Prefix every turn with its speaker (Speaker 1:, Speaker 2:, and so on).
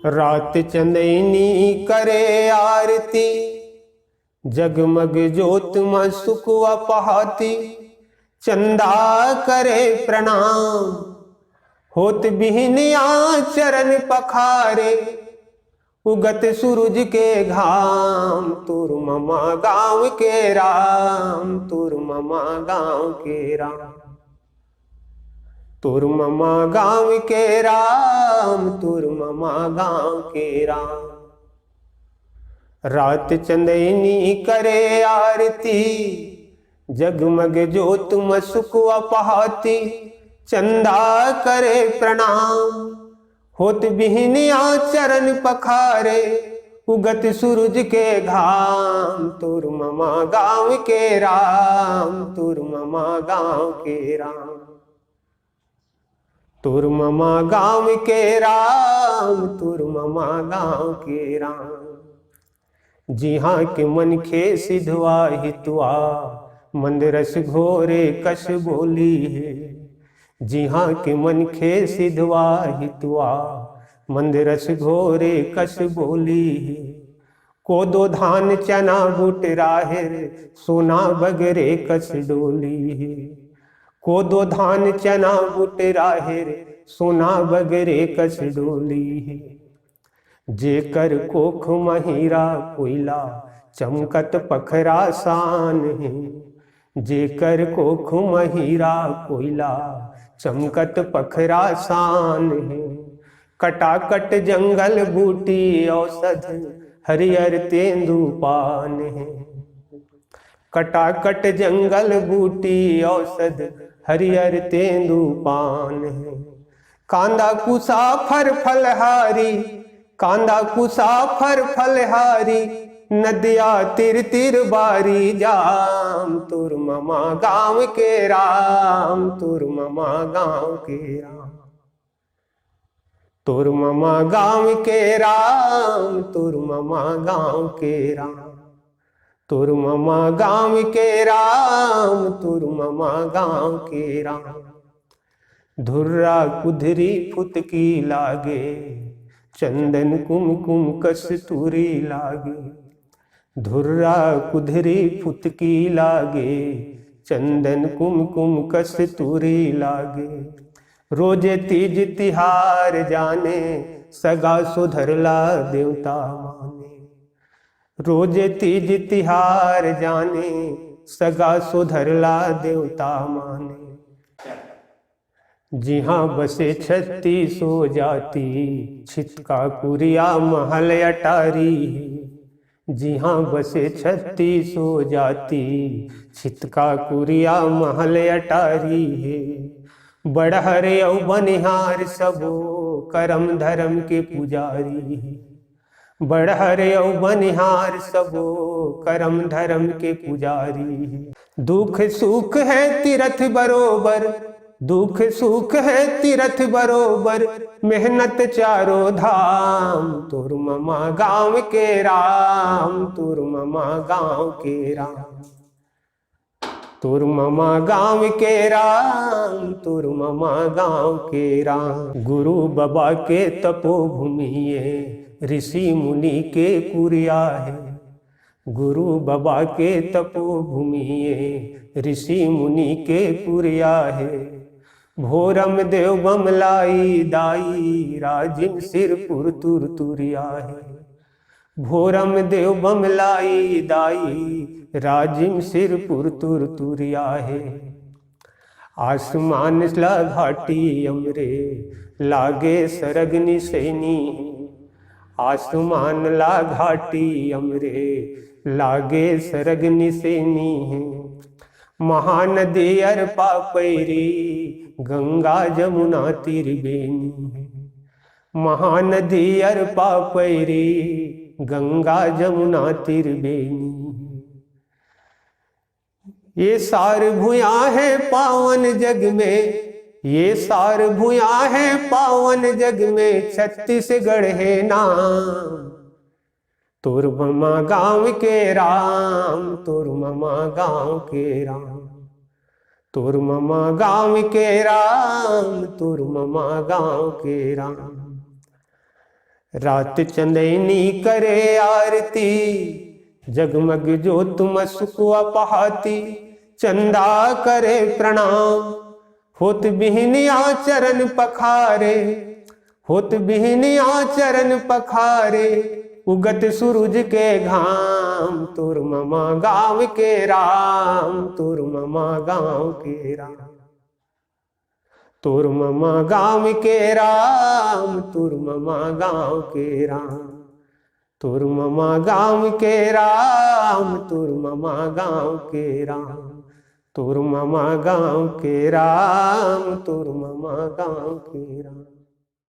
Speaker 1: रात चंदनी करे आरती, जगमग ज्योत में सुखवा पहाती। चंदा करे प्रणाम, होत बिहनिया चरण पखारे। उगत सूरज के घाम, तुर ममा गाँव के राम, तुर ममा गाँव के राम। तुर ममा गाँव के राम, तुर ममा गाँव के राम। रात चंदनी करे आरती, जगमग ज्योत में सुखवा पहाती। चंदा करे प्रणाम, होत बिहनिया चरण पखारे। उगत सूरज के घाम, तुर ममा गाँव के राम, तुर ममा गाँव के राम। तुर ममा गाँव के राम, तुर ममा गाँव के राम। जिहाँ के मन खे सिधवा हितवा, मंदरस घोरे कस बोली है। जिहाँ के मन खे सिधवा हितवा, मंदरस घोरे कस बोली है। कोदो धान चना बूट राहेर, सोना बगरे कस डोली है। कोदो धान चना बूट राहेर, सोना बगरे कस डोली है। जेकर कोख महिरा कोयला, चमकत पखरा सान है। जेकर कोख महिरा कोयला, चमकत पखरा सान है। कटाकट जंगल बूटी औषध, हरियर तेंदुपान है। कटाकट जंगल बूटी औषध, हरियर तेंदुपान है। कांदा कुसा फर फलहारी, कांदा कुसा फर फलहारी। नदिया तिर तिर बारी जाम, तुर ममा गाँव के राम, तुर ममा गाँव के राम। तुर ममा गाँव के राम, तुर ममा गाँव के राम। तुर ममा गाँव के राम, तुर ममा गाँव के राम। धुर्रा कुधरी फुतकी लागे, चंदन कुमकुम कस्तूरी लागे। धुर्रा कुधरी फुतकी लागे, चंदन कुमकुम कस्तूरी लागे। रोजे तीज तिहार जाने, सगा सुधरला देवता माने। रोजे तीज तिहार जाने, सगा सुधरला देवता माने। जिहाँ बसे 36 जाति, छितका कुरिया महल अटारी है। जिहाँ बसे 36 जाति, छितका कुरिया महल अटारी है। बड़हरे औ बनिहार सबो, करम धर्म के पुजारी है। बड़हरे औ बनिहार सबो, करम धर्म के पुजारी है। दुख सुख है तीरथ बरोबर, दुख सुख है तीरथ बरोबर। मेहनत चारों धाम, तुर ममा गाँव के राम, तुर ममा गाँव के राम। तुर ममा गाँव के राम, तुर ममा गाँव के राम। गुरु बाबा के तपोभूमि ये, ऋषि मुनि के कुरिया है। गुरु बाबा के तपोभूमि ये, ऋषि मुनि के कुरिया है। भोरम देव बमलाई दाई, राजिम सिरपुर तुर तुरिया है। भोरम देव बमलाई दाई, राजिम सिरपुर तुर तुरिया है। आसमान ला घाटी अमरे, लागे सरगनी सैनी। आसमान ला घाटी अमरे, लागे सरगनी सैनी है। महानदी अरपा पैरी, गंगा जमुना त्रिवेणी है। महानदी अरपा पैरी, गंगा जमुना त्रिवेणी। ये सार भूया है पावन जग में, ये सार भूया है पावन जग में। छत्तीसगढ़ है नाम, तुर ममा गाँव के राम, तुर ममा गाँव के राम। तुर ममा गाँव के राम, तुर ममा गाँव के राम। रात चंदनी करे आरती, जगमग ज्योत मसुकुआ पहाती, चंदा करे प्रणाम, होत बिहनिया चरण पखारे, होत बिहनिया चरण पखारे, उगत सूरज के घाम, तुर ममा गाँव के राम, तुर ममा गाँव के राम, तुर ममा गाँव के राम, तुर ममा गाँव के राम, तुर ममा गाँव के राम, तुर ममा गाँव के राम, तुर ममा गाँव के राम, तुर ममा गाँव के राम।